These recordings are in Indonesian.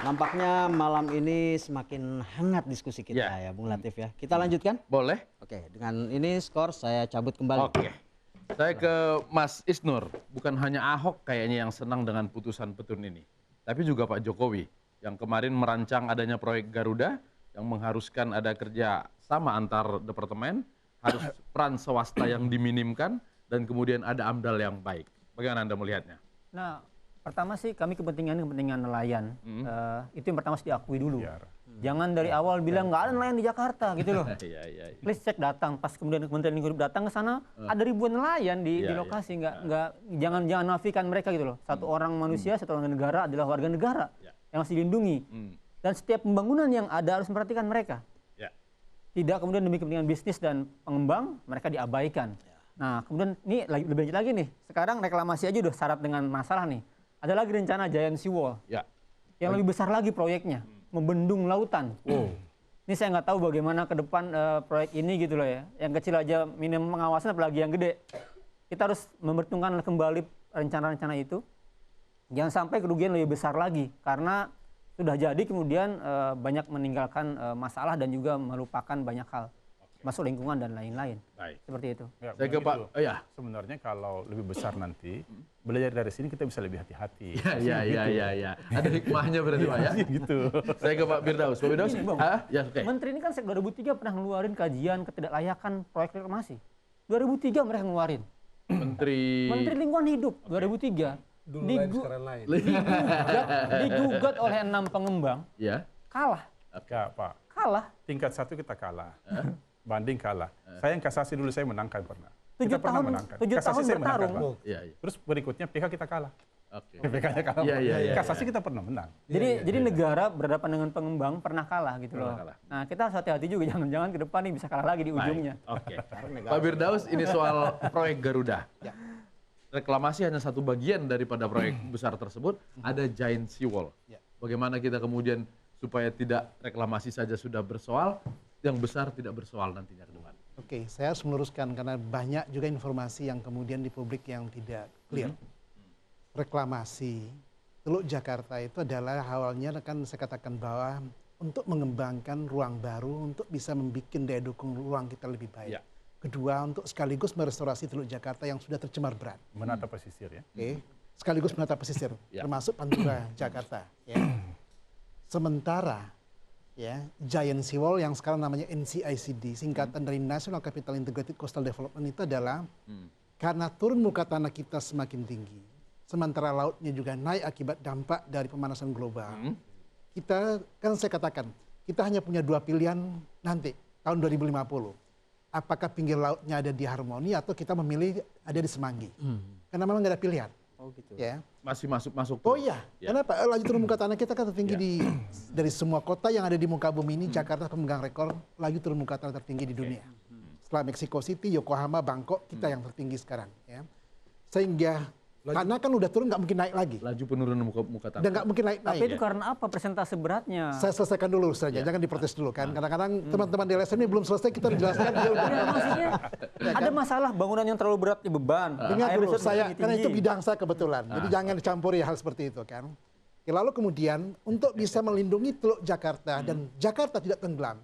Nampaknya malam ini semakin hangat diskusi kita ya, Bung Latif ya. Kita lanjutkan? Boleh. Oke, dengan ini skor saya cabut kembali. Oke. Saya ke Mas Isnur. Bukan hanya Ahok kayaknya yang senang dengan putusan Petun ini. Tapi juga Pak Jokowi yang kemarin merancang adanya proyek Garuda yang mengharuskan ada kerja sama antar departemen, harus peran swasta yang diminimkan, dan kemudian ada AMDAL yang baik. Bagaimana Anda melihatnya? Nah, pertama sih kami kepentingan nelayan. Itu yang pertama harus diakui dulu. Jangan dari awal bilang nggak ada nelayan di Jakarta gitu loh. Iya. Please cek datang. Pas kemudian Kementerian Lingkungan Hidup datang ke sana, ada ribuan nelayan di lokasi. Jangan nafikan mereka gitu loh. Satu orang manusia, satu orang negara adalah warga negara yang harus dilindungi. Dan setiap pembangunan yang ada harus memperhatikan mereka. Tidak kemudian demi kepentingan bisnis dan pengembang, mereka diabaikan. Nah, kemudian ini lebih lanjut lagi nih. Sekarang reklamasi aja udah syarat dengan masalah nih. Ada lagi rencana Giant Sea Wall. Yang lebih besar lagi proyeknya, membendung lautan. Ini saya nggak tahu bagaimana ke depan proyek ini gitu loh ya. Yang kecil aja minim pengawasan, apalagi yang gede. Kita harus memperhitungkan kembali rencana-rencana itu. Jangan sampai kerugian lebih besar lagi, karena sudah jadi kemudian banyak meninggalkan masalah dan juga melupakan banyak hal, masuk lingkungan dan lain-lain. Seperti itu. Ya, Saya ke Pak. Sebenarnya kalau lebih besar nanti, belajar dari sini kita bisa lebih hati-hati. Iya. Ada hikmahnya berarti Pak ya. Gitu. Saya ke Pak Firdaus. Pak Firdaus, Menteri ini kan sejak 2003 pernah ngeluarin kajian ketidaklayakan proyek reklamasi. 2003 mereka ngeluarin. Menteri Lingkungan Hidup 2003. Dulu lain sekarang lain. Digugat oleh 6 pengembang. Kalah. Pak. Kalah. Tingkat 1 kita kalah. Banding kalah. Saya yang kasasi dulu saya menangkan pernah. 7 Kita pernah tahun, menangkan. 7 Kasasi tahun saya menangkan, bertarung. Pak. Terus berikutnya PK kita kalah. Oke. PK-nya kalah. Iya. Kasasi kita pernah menang. Jadi negara berhadapan dengan pengembang pernah kalah gitu loh. kalah. Nah, kita harus hati-hati juga, jangan-jangan ke depan nih bisa kalah lagi di ujungnya. Oke. Pak Firdaus, ini soal proyek Garuda. Reklamasi hanya satu bagian daripada proyek besar tersebut, ada Giant Sea Wall. Bagaimana kita kemudian supaya tidak reklamasi saja sudah bersoal, yang besar tidak bersoal nantinya ke depan. Oke, saya harus meluruskan karena banyak juga informasi yang kemudian di publik yang tidak clear. Reklamasi Teluk Jakarta itu adalah awalnya kan saya katakan bahwa untuk mengembangkan ruang baru untuk bisa membuat daya dukung ruang kita lebih baik. Kedua, untuk sekaligus merestorasi Teluk Jakarta yang sudah tercemar berat. Menata pesisir ya. Oke, sekaligus menata pesisir, termasuk Pantura Jakarta. Ya. Sementara ya, Giant Sea Wall yang sekarang namanya NCICD, singkatan dari National Capital Integrated Coastal Development, itu adalah karena turun muka tanah kita semakin tinggi, sementara lautnya juga naik akibat dampak dari pemanasan global. Kita, kan saya katakan, kita hanya punya 2 pilihan nanti, tahun 2050. Apakah pinggir lautnya ada di Harmoni atau kita memilih ada di Semanggi. Karena memang nggak ada pilihan. Oh gitu. Ya. Masih masuk. Oh iya, kenapa? Laju turun muka tanah kita kan tertinggi dari semua kota yang ada di muka bumi ini, Jakarta pemegang rekor laju turun muka tanah tertinggi di dunia. Setelah Mexico City, Yokohama, Bangkok, kita yang tertinggi sekarang. Ya. Sehingga tanah kan udah turun, nggak mungkin naik lagi. Laju penurunan muka tanah. Dan nggak mungkin naik. Tapi itu karena apa persentase beratnya? Saya selesaikan dulu saja, jangan diprotes dulu kan. Kadang-kadang teman-teman di LSM ini belum selesai, kita udah jelaskan. Maksudnya ada masalah bangunan yang terlalu berat di beban. Dengar Air dulu, resource saya tinggi. karena itu bidang saya kebetulan. Jadi jangan dicampuri hal seperti itu kan. Oke, lalu kemudian untuk bisa melindungi Teluk Jakarta dan Jakarta tidak tenggelam,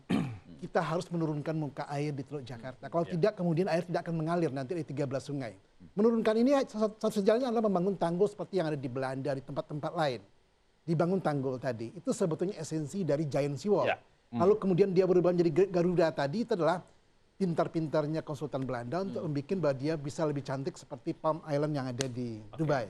kita harus menurunkan muka air di Teluk Jakarta. Kalau tidak, kemudian air tidak akan mengalir nanti di 13 sungai. Menurunkan ini satu jalannya adalah membangun tanggul seperti yang ada di Belanda, di tempat-tempat lain. Dibangun tanggul tadi, itu sebetulnya esensi dari Giant Sea Wall. Lalu kemudian dia berubah menjadi Garuda tadi, itu adalah pintar-pintarnya konsultan Belanda untuk membuat bahwa dia bisa lebih cantik seperti Palm Island yang ada di Dubai.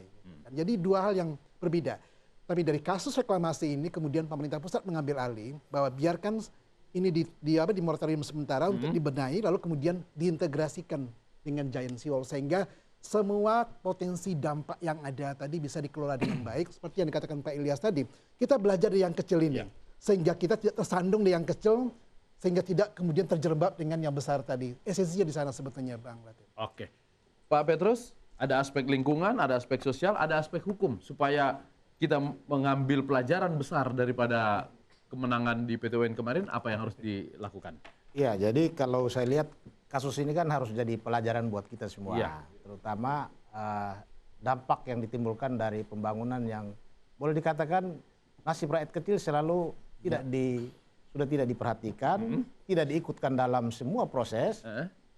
Jadi 2 hal yang berbeda. Tapi dari kasus reklamasi ini kemudian pemerintah pusat mengambil alih bahwa biarkan ini di moratorium sementara untuk dibenahi, lalu kemudian diintegrasikan dengan Giant Sea Wall sehingga semua potensi dampak yang ada tadi bisa dikelola dengan baik. Seperti yang dikatakan Pak Ilyas tadi, kita belajar dari yang kecil ini sehingga kita tidak tersandung di yang kecil, sehingga tidak kemudian terjerembab dengan yang besar tadi. Esensinya di sana sebetulnya, Bang Latif. Oke, Pak Petrus, ada aspek lingkungan, ada aspek sosial, ada aspek hukum supaya kita mengambil pelajaran besar daripada kemenangan di PT UN kemarin. Apa yang harus dilakukan? Ya, jadi kalau saya lihat kasus ini kan harus jadi pelajaran buat kita semua, terutama dampak yang ditimbulkan dari pembangunan yang boleh dikatakan nasib rakyat kecil selalu sudah tidak diperhatikan, tidak diikutkan dalam semua proses,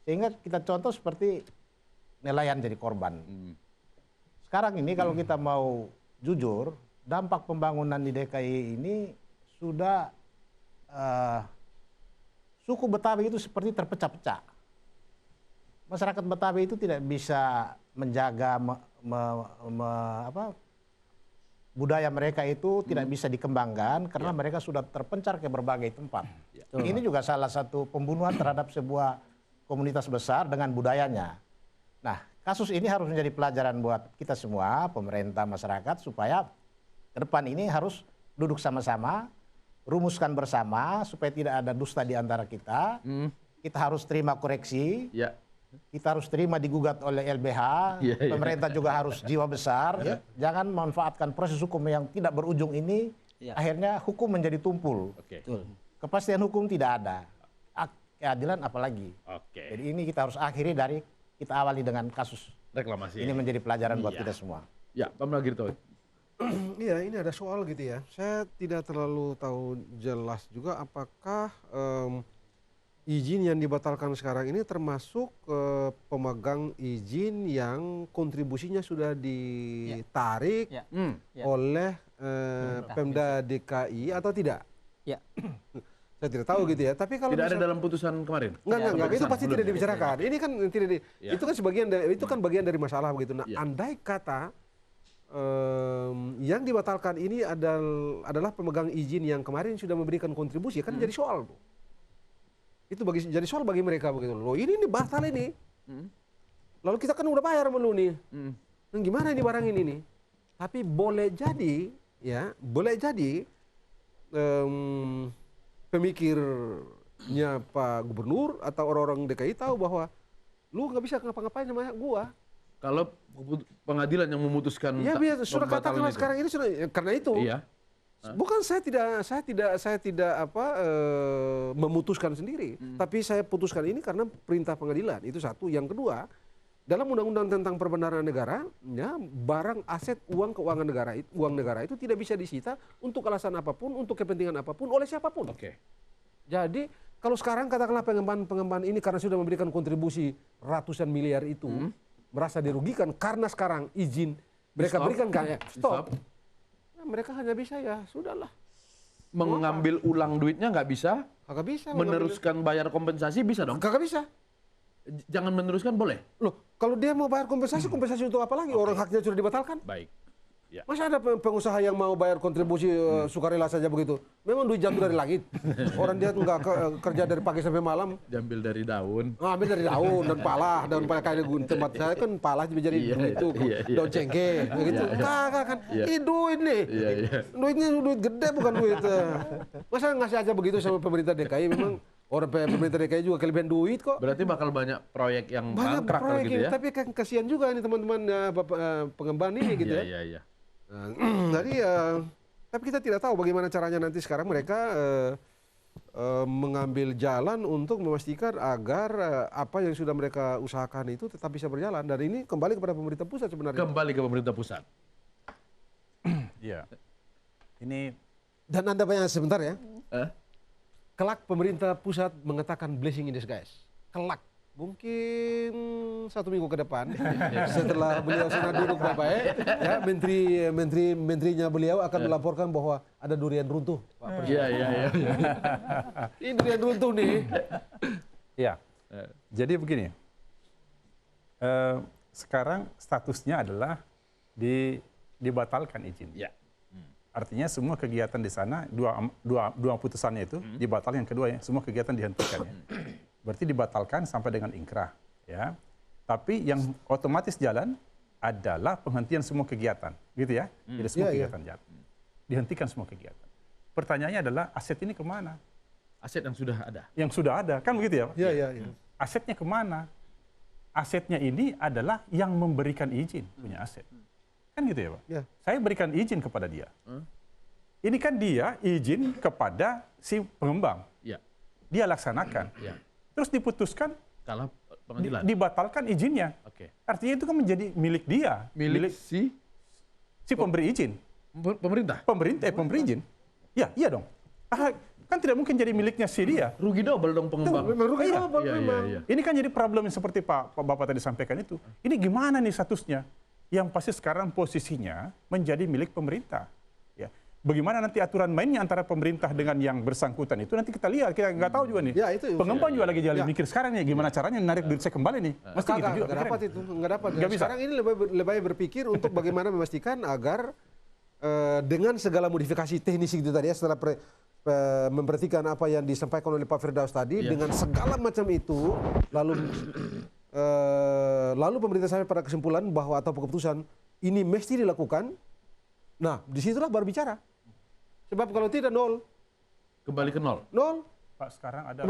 sehingga kita contoh seperti nelayan jadi korban. Sekarang ini kalau kita mau jujur, dampak pembangunan di DKI ini sudah suku Betawi itu seperti terpecah-pecah. Masyarakat Betawi itu tidak bisa menjaga budaya mereka itu tidak bisa dikembangkan karena mereka sudah terpencar ke berbagai tempat. Ini juga salah satu pembunuhan terhadap sebuah komunitas besar dengan budayanya. Nah, kasus ini harus menjadi pelajaran buat kita semua, pemerintah, masyarakat, supaya ke depan ini harus duduk sama-sama, rumuskan bersama supaya tidak ada dusta di antara kita. Kita harus terima koreksi. Kita harus terima digugat oleh LBH, pemerintah juga harus jiwa besar, jangan memanfaatkan proses hukum yang tidak berujung ini, akhirnya hukum menjadi tumpul. Kepastian hukum tidak ada, keadilan apalagi. Jadi ini kita harus akhiri kita awali dengan kasus reklamasi. Ini menjadi pelajaran buat kita semua. Ya, Pak Melagirto. Iya, ini ada soal gitu ya. Saya tidak terlalu tahu jelas juga apakah izin yang dibatalkan sekarang ini termasuk pemegang izin yang kontribusinya sudah ditarik oleh Pemda DKI atau tidak? Saya tidak tahu gitu ya. Tapi kalau tidak ada dalam putusan kemarin. Enggak, itu pasti tidak dibicarakan. Ini kan tidak itu kan bagian dari masalah begitu. Nah, andai kata yang dibatalkan ini adalah pemegang izin yang kemarin sudah memberikan kontribusi, kan jadi soal tuh. Itu jadi soal bagi mereka begitu. Loh, ini batal ini. Lalu kita kan udah bayar sama lu nih. Nah, gimana ini barang ini nih? Tapi boleh jadi pemikirnya Pak Gubernur atau orang-orang DKI tahu bahwa lu nggak bisa ngapa-ngapain sama gua. Kalau pengadilan yang memutuskan sudah katakanlah sekarang ini sudah karena itu. Bukan saya tidak memutuskan sendiri, tapi saya putuskan ini karena perintah pengadilan. Itu satu. Yang kedua, dalam undang-undang tentang perbendaharaan negara, barang aset uang keuangan negara, uang negara itu tidak bisa disita untuk alasan apapun, untuk kepentingan apapun oleh siapapun. Jadi kalau sekarang katakanlah pengembangan ini karena sudah memberikan kontribusi ratusan miliar itu merasa dirugikan karena sekarang izin mereka berikan stop. Mereka hanya bisa sudahlah. Mengambil ulang duitnya nggak bisa. Kagak bisa. Meneruskan bayar kompensasi bisa dong? Kagak bisa. Jangan meneruskan boleh? Loh, kalau dia mau bayar kompensasi untuk apa lagi? Orang haknya sudah dibatalkan. Baik. Masa ada pengusaha yang mau bayar kontribusi sukarela saja begitu? Memang duit jatuh dari langit. Orang dia nggak kerja dari pagi sampai malam. Diambil dari daun. Ambil dari daun dan pala kayak tempat saya kan pala jadi itu daun cengkeh gitu. Kagak kan? Ini duit nih. Duitnya duit gede bukan duit. Masa ngasih aja begitu sama pemerintah DKI? Memang orang pemerintah DKI juga kelebihan duit kok. Berarti bakal banyak proyek yang mangkrak gitu ya? Tapi kan kasihan juga ini teman-teman pengembang ini gitu ya. Iya. Jadi tapi kita tidak tahu bagaimana caranya nanti sekarang mereka mengambil jalan untuk memastikan agar apa yang sudah mereka usahakan itu tetap bisa berjalan. Dan ini kembali kepada pemerintah pusat sebenarnya. Kembali ke pemerintah pusat. Iya. Ini dan Anda bayangkan sebentar ya. Kelak pemerintah pusat mengatakan blessing in disguise. Kelak. Mungkin 1 minggu ke depan setelah beliau sudah duduk baik, menterinya beliau akan melaporkan bahwa ada durian runtuh. Iya. Ini durian runtuh nih. Ya. Jadi begini. Sekarang statusnya adalah dibatalkan izin. Ya. Artinya semua kegiatan di sana dua putusannya itu dibatalkan, yang kedua semua kegiatan dihentikan ya. Berarti dibatalkan sampai dengan ingkrah, ya. Tapi yang otomatis jalan adalah penghentian semua kegiatan, gitu ya. Jadi semua kegiatan jalan, dihentikan semua kegiatan. Pertanyaannya adalah aset ini kemana? Aset yang sudah ada. Yang sudah ada, kan begitu ya? Iya. Asetnya kemana? Asetnya ini adalah yang memberikan izin punya aset, kan gitu ya Pak? Ya. Saya berikan izin kepada dia. Ini kan dia izin kepada si pengembang. Ya. Dia laksanakan. Ya. Terus diputuskan kalah pengadilan. Dibatalkan izinnya. Oke. Artinya itu kan menjadi milik dia, milik si pemberi izin. Pemerintah? Pemerizin. Ya, iya dong. Kan tidak mungkin jadi miliknya si dia. Rugi double dong pengembang. Memang rugi Iya, double memang. Ini kan jadi problem yang seperti Pak Bapak tadi sampaikan itu. Ini gimana nih statusnya? Yang pasti sekarang posisinya menjadi milik pemerintah. Ya. Bagaimana nanti aturan mainnya antara pemerintah dengan yang bersangkutan itu nanti kita lihat, kita nggak tahu juga nih. Ya, itu Pengembang juga lagi jalan mikir sekarang nih gimana caranya narik duit saya kembali nih. Mesti gitu juga. Nggak dapat itu, nggak dapat. Nggak bisa. Sekarang ini lebih baik berpikir untuk bagaimana memastikan agar dengan segala modifikasi teknis itu tadi ya, setelah memperhatikan apa yang disampaikan oleh Pak Firdaus tadi, dengan segala macam itu, lalu pemerintah sampai pada kesimpulan bahwa atau keputusan ini mesti dilakukan. Nah, disitulah baru bicara. Sebab kalau tidak nol, Kembali ke nol. nol. Pak sekarang ada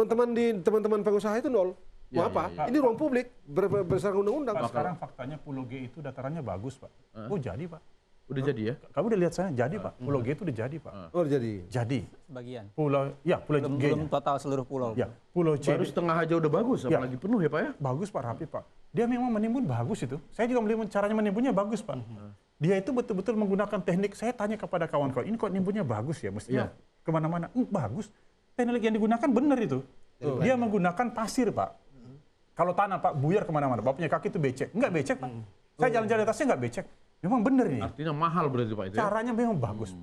Teman-teman pengusaha itu nol. Mau apa? Ini ruang publik berdasarkan undang-undang. Pak, sekarang faktanya Pulau G itu datarannya bagus, Pak. Oh, jadi, Pak. Udah jadi ya? Kamu udah lihat saya jadi, Pak. Pulau G itu udah jadi, Pak. Oh, jadi. Jadi. Sebagian. Pulau G. Belum total seluruh pulau. Ya, Pulau C. Baru setengah aja udah bagus, Ya. apalagi penuh ya Pak ya? Bagus, Pak, rapi, Pak. Dia memang menimbun bagus itu. Saya juga melihat caranya menimbunnya bagus, Pak. Dia itu betul-betul menggunakan teknik. Saya tanya kepada kawan-kawan, ini kok nimbunnya bagus ya? Mestinya kemana-mana. Bagus. Teknik yang digunakan benar itu. Dia menggunakan pasir, Pak. Kalau tanah, Pak, buyar kemana-mana. Bapaknya kaki itu becek. Enggak becek, Pak. Saya jalan-jalan atasnya enggak becek. Memang benar ini. Artinya mahal berarti Pak itu ya? Caranya memang bagus.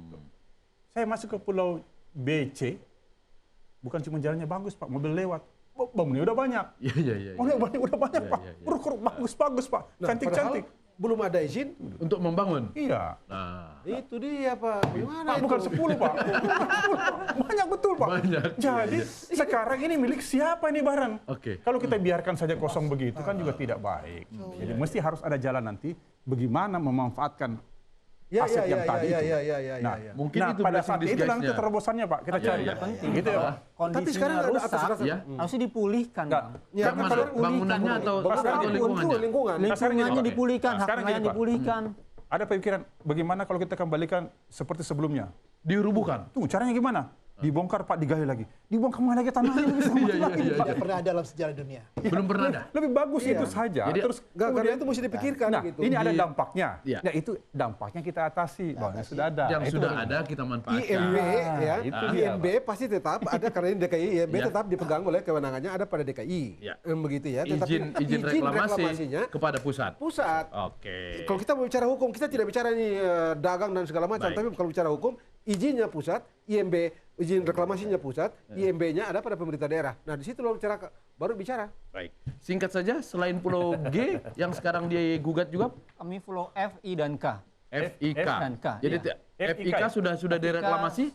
Saya masuk ke Pulau BC, bukan cuma jalannya bagus, Pak. Mobil lewat. Bangunnya udah banyak. Iya. Udah banyak, Pak. Bagus, Pak. Cantik-cantik. Belum ada izin. Untuk membangun? Iya. Nah, Itu dia, Pak. Gimana Pak, itu? bukan 10, Pak. Banyak betul, Pak. Banyak. Jadi sekarang ini milik siapa ini barang? Oke. Kalau kita biarkan saja kosong begitu kan juga tidak baik. Jadi mesti harus ada jalan nanti bagaimana memanfaatkan aset yang tadi itu. Nah, mungkin itu pada blessing saat itu nanti disguise-nya. terobosannya, Pak. Kita cari. Gitu ya, Pak. Kondisinya Tapi sekarang ada rusak, atas-atas. Ya. harusnya dipulihkan. Enggak. Bang. Ya, Karena kalau Bangunannya atau lingkungannya? lingkungan. Lingkungannya dipulihkan, hak Sekarang gini, nelayan Pak. dipulihkan. ada pemikiran bagaimana kalau kita kembalikan seperti sebelumnya. Dirubuhkan. Tuh caranya gimana? Dibongkar, Pak, digali lagi. Dibongkar mana lagi tanahnya lebih sama lagi. Tidak pernah ada dalam sejarah dunia. Belum pernah ada. Lebih bagus itu saja. Jadi, Terus Enggak, karena kemudian, itu mesti dipikirkan nah, gitu. ini ada dampaknya. Iya. Nah, itu dampaknya kita atasi. Bang, sudah ada. Yang Itu sudah baru. ada kita manfaatkan. IMB ya, itu IMB pasti tetap ada karena ini DKI, IMB Ya. tetap dipegang oleh kewenangannya ada pada DKI, Ya. Begitu ya. Tetapi Izin reklamasi reklamasinya kepada pusat. pusat. Oke. Kalau kita mau bicara hukum, kita tidak bicara ini dagang dan segala macam, Baik. tapi kalau bicara hukum, izinnya pusat, IMB, izin reklamasinya pusat, IMB-nya ada pada pemerintah daerah. Nah, di situ baru bicara. Baik. Singkat saja, selain Pulau G yang sekarang digugat juga Kami Pulau F, I, dan K. FIK. dan K, Jadi iya. FIK sudah direklamasi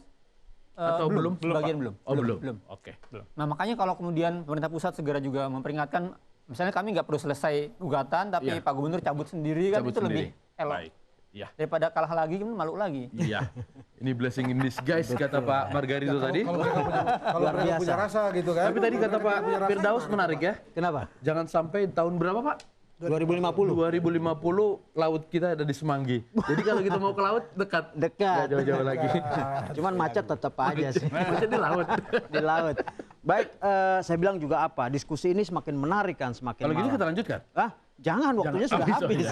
atau belum? Sebagian belum. Oh, belum. Belum. Oke. Nah, makanya kalau kemudian pemerintah pusat segera juga memperingatkan, misalnya kami nggak perlu selesai gugatan, tapi Iya. Pak Gubernur cabut sendiri kan, Cabut itu lebih sendiri. elok. Baik. Iya. Daripada kalah lagi, kan malu lagi. Iya. Ini blessing in disguise kata Pak Margarito tadi. Kalau mereka punya rasa gitu kan. Tapi tadi kata Pak Firdaus menarik ya. Kenapa? Jangan sampai tahun berapa Pak? 2050. 2050 laut kita ada di Semanggi. Jadi kalau kita mau ke laut dekat. Dekat. Nggak jauh-jauh lagi. Cuman macet tetap aja sih. Macet di laut. Di laut. Baik, saya bilang juga apa? Diskusi ini semakin menarik kan, semakin Kalau gitu malam. kita lanjutkan. Jangan, waktunya sudah habis.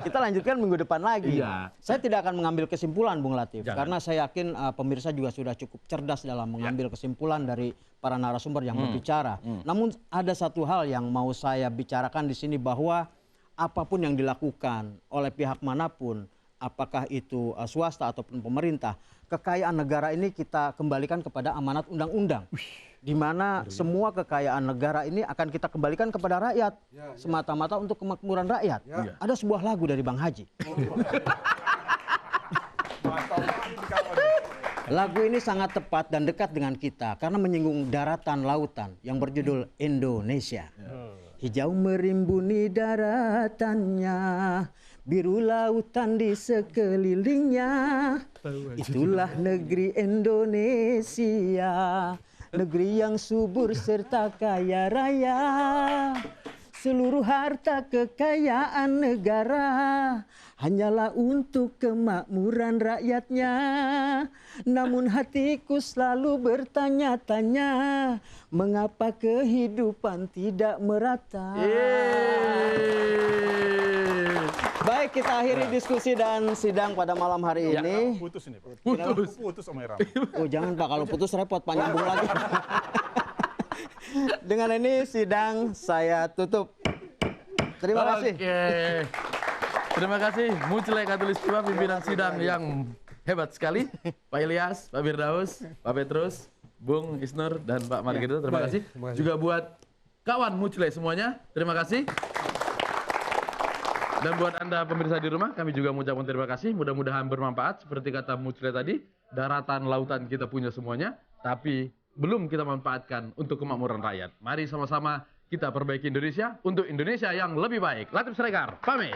Kita lanjutkan minggu depan lagi. Iya. Saya tidak akan mengambil kesimpulan, Bung Latif. Jangan. Karena saya yakin pemirsa juga sudah cukup cerdas dalam mengambil kesimpulan dari para narasumber yang berbicara. Namun ada satu hal yang mau saya bicarakan di sini, bahwa apapun yang dilakukan oleh pihak manapun, apakah itu swasta ataupun pemerintah, kekayaan negara ini kita kembalikan kepada amanat undang-undang. Di mana semua kekayaan negara ini akan kita kembalikan kepada rakyat, semata-mata untuk kemakmuran rakyat. Ada sebuah lagu dari Bang Haji. Lagu ini sangat tepat dan dekat dengan kita karena menyinggung daratan lautan yang berjudul Indonesia. Hijau merimbuni daratannya, biru lautan di sekelilingnya. Itulah negeri Indonesia, negeri yang subur serta kaya raya. Seluruh harta kekayaan negara hanyalah untuk kemakmuran rakyatnya. Namun hatiku selalu bertanya-tanya, mengapa kehidupan tidak merata? Baik, kita akhiri diskusi dan sidang pada malam hari ini. Putus ini, Pak. Putus. Om Heram. Oh jangan Pak, kalau putus repot Pak nyambung lagi. Dengan ini sidang saya tutup. Terima kasih. Oke. Terima kasih Muclay Khatulistiwa, pimpinan sidang yang hebat sekali. Pak Ilyas, Pak Firdaus, Pak Petrus, Bung Isnur, dan Pak Margarito. Terima kasih. Juga buat kawan Muclay semuanya, terima kasih. Dan buat Anda pemirsa di rumah, kami juga mengucapkan terima kasih. Mudah-mudahan bermanfaat. Seperti kata Muclay tadi, daratan, lautan kita punya semuanya, tapi belum kita manfaatkan untuk kemakmuran rakyat. Mari sama-sama kita perbaiki Indonesia untuk Indonesia yang lebih baik. Latif Siregar, pamit.